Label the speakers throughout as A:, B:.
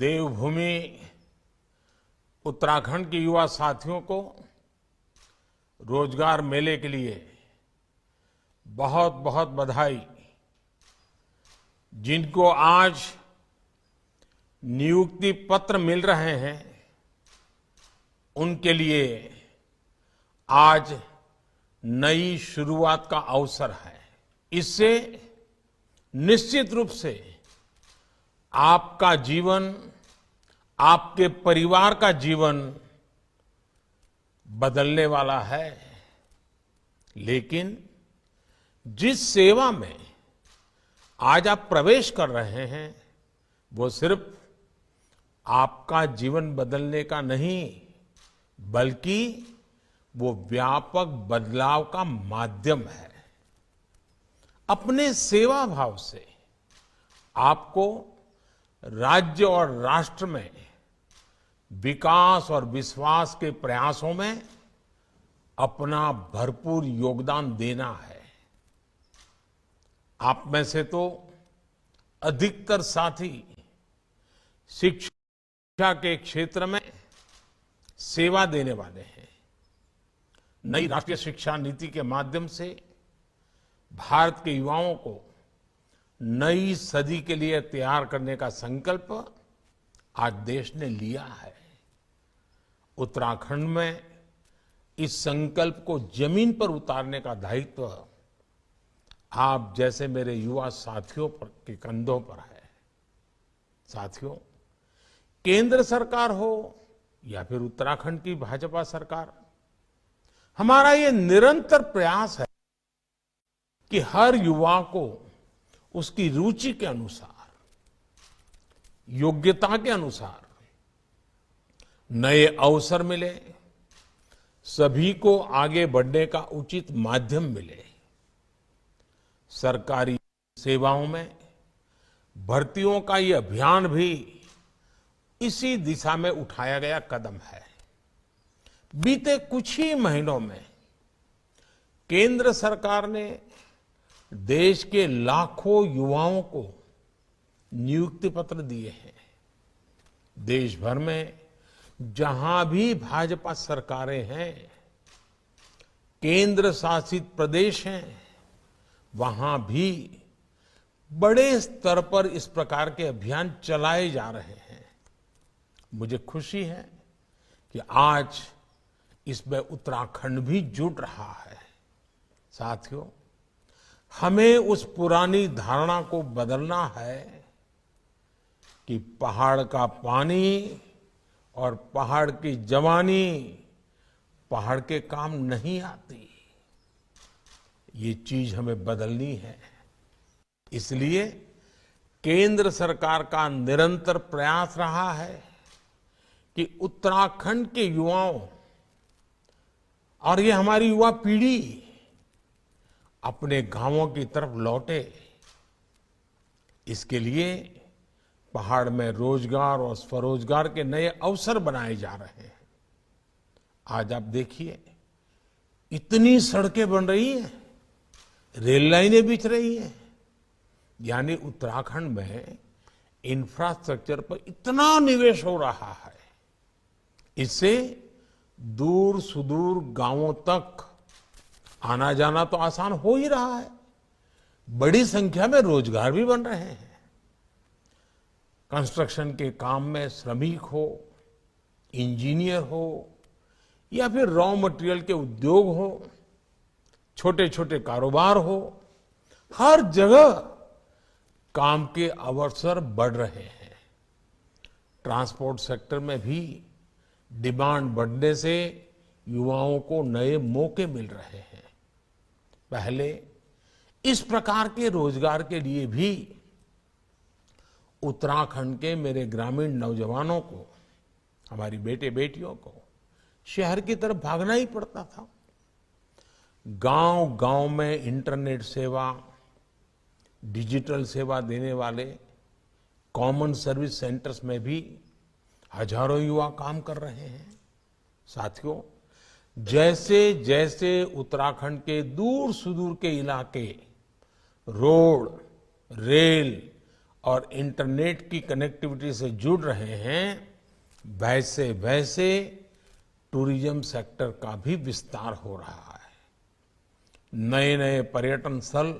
A: देवभूमि उत्तराखंड के युवा साथियों को रोजगार मेले के लिए बहुत बहुत बधाई। जिनको आज नियुक्ति पत्र मिल रहे हैं उनके लिए आज नई शुरुआत का अवसर है। इससे निश्चित रूप से आपका जीवन, आपके परिवार का जीवन बदलने वाला है। लेकिन जिस सेवा में आज आप प्रवेश कर रहे हैं वो सिर्फ आपका जीवन बदलने का नहीं, बल्कि वो व्यापक बदलाव का माध्यम है। अपने सेवा भाव से आपको राज्य और राष्ट्र में विकास और विश्वास के प्रयासों में अपना भरपूर योगदान देना है। आप में से तो अधिकतर साथी शिक्षा के क्षेत्र में सेवा देने वाले हैं। नई राष्ट्रीय शिक्षा नीति के माध्यम से भारत के युवाओं को नई सदी के लिए तैयार करने का संकल्प आज देश ने लिया है। उत्तराखंड में इस संकल्प को जमीन पर उतारने का दायित्व आप जैसे मेरे युवा साथियों के कंधों पर है। साथियों, केंद्र सरकार हो या फिर उत्तराखंड की भाजपा सरकार, हमारा ये निरंतर प्रयास है कि हर युवा को उसकी रुचि के अनुसार, योग्यता के अनुसार नए अवसर मिले, सभी को आगे बढ़ने का उचित माध्यम मिले। सरकारी सेवाओं में भर्तियों का ये अभियान भी इसी दिशा में उठाया गया कदम है। बीते कुछ ही महीनों में केंद्र सरकार ने देश के लाखों युवाओं को नियुक्ति पत्र दिए हैं। देश भर में जहां भी भाजपा सरकारें हैं, केंद्र शासित प्रदेश हैं, वहां भी बड़े स्तर पर इस प्रकार के अभियान चलाए जा रहे हैं। मुझे खुशी है कि आज इसमें उत्तराखंड भी जुट रहा है। साथियों, हमें उस पुरानी धारणा को बदलना है कि पहाड़ का पानी और पहाड़ की जवानी पहाड़ के काम नहीं आती। ये चीज हमें बदलनी है। इसलिए केंद्र सरकार का निरंतर प्रयास रहा है कि उत्तराखंड के युवाओं और ये हमारी युवा पीढ़ी अपने गांवों की तरफ लौटे। इसके लिए पहाड़ में रोजगार और स्वरोजगार के नए अवसर बनाए जा रहे हैं। आज आप देखिए, इतनी सड़कें बन रही हैं, रेल लाइनें बिछ रही हैं, यानी उत्तराखंड में इंफ्रास्ट्रक्चर पर इतना निवेश हो रहा है। इससे दूर सुदूर गांवों तक आना जाना तो आसान हो ही रहा है। बड़ी संख्या में रोजगार भी बन रहे हैं। कंस्ट्रक्शन के काम में श्रमिक हो, इंजीनियर हो या फिर रॉ मटेरियल के उद्योग हो, छोटे छोटे कारोबार हो, हर जगह काम के अवसर बढ़ रहे हैं। ट्रांसपोर्ट सेक्टर में भी डिमांड बढ़ने से युवाओं को नए मौके मिल रहे हैं। पहले इस प्रकार के रोजगार के लिए भी उत्तराखंड के मेरे ग्रामीण नौजवानों को, हमारी बेटे बेटियों को शहर की तरफ भागना ही पड़ता था। गांव गांव में इंटरनेट सेवा, डिजिटल सेवा देने वाले कॉमन सर्विस सेंटर्स में भी हजारों युवा काम कर रहे हैं। साथियों, जैसे जैसे उत्तराखंड के दूर सुदूर के इलाके रोड, रेल और इंटरनेट की कनेक्टिविटी से जुड़ रहे हैं, वैसे वैसे टूरिज्म सेक्टर का भी विस्तार हो रहा है। नए नए पर्यटन स्थल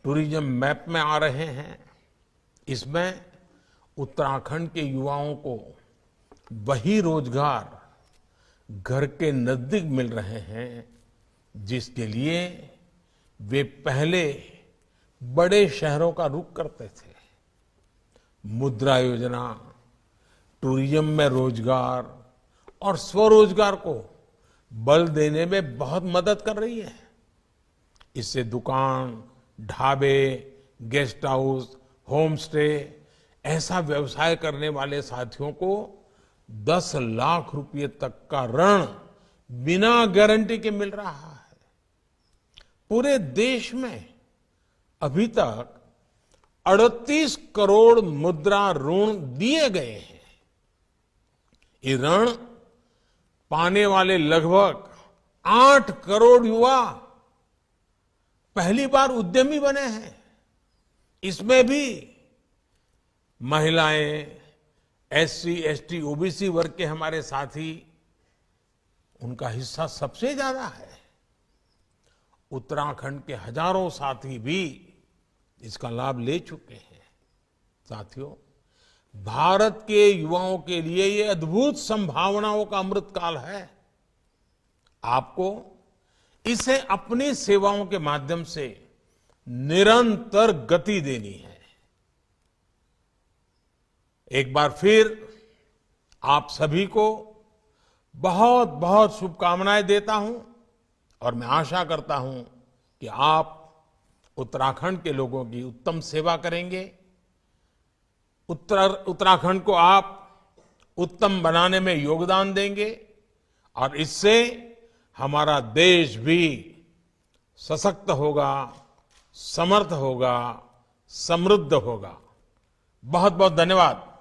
A: टूरिज्म मैप में आ रहे हैं। इसमें उत्तराखंड के युवाओं को वही रोजगार घर के नजदीक मिल रहे हैं जिसके लिए वे पहले बड़े शहरों का रुख करते थे। मुद्रा योजना टूरिज्म में रोजगार और स्वरोजगार को बल देने में बहुत मदद कर रही है। इससे दुकान, ढाबे, गेस्ट हाउस, होम स्टे ऐसा व्यवसाय करने वाले साथियों को 10 लाख रुपए तक का ऋण बिना गारंटी के मिल रहा है। पूरे देश में अभी तक 38 करोड़ मुद्रा ऋण दिए गए हैं। ये ऋण पाने वाले लगभग 8 करोड़ युवा पहली बार उद्यमी बने हैं। इसमें भी महिलाएं, एससी, एसटी, ओबीसी वर्ग के हमारे साथी, उनका हिस्सा सबसे ज्यादा है। उत्तराखंड के हजारों साथी भी इसका लाभ ले चुके हैं। साथियों, भारत के युवाओं के लिए ये अद्भुत संभावनाओं का अमृतकाल है। आपको इसे अपनी सेवाओं के माध्यम से निरंतर गति देनी है। एक बार फिर आप सभी को बहुत बहुत शुभकामनाएं देता हूं और मैं आशा करता हूं कि आप उत्तराखंड के लोगों की उत्तम सेवा करेंगे। उत्तराखंड को आप उत्तम बनाने में योगदान देंगे और इससे हमारा देश भी सशक्त होगा, समर्थ होगा, समृद्ध होगा। बहुत बहुत धन्यवाद।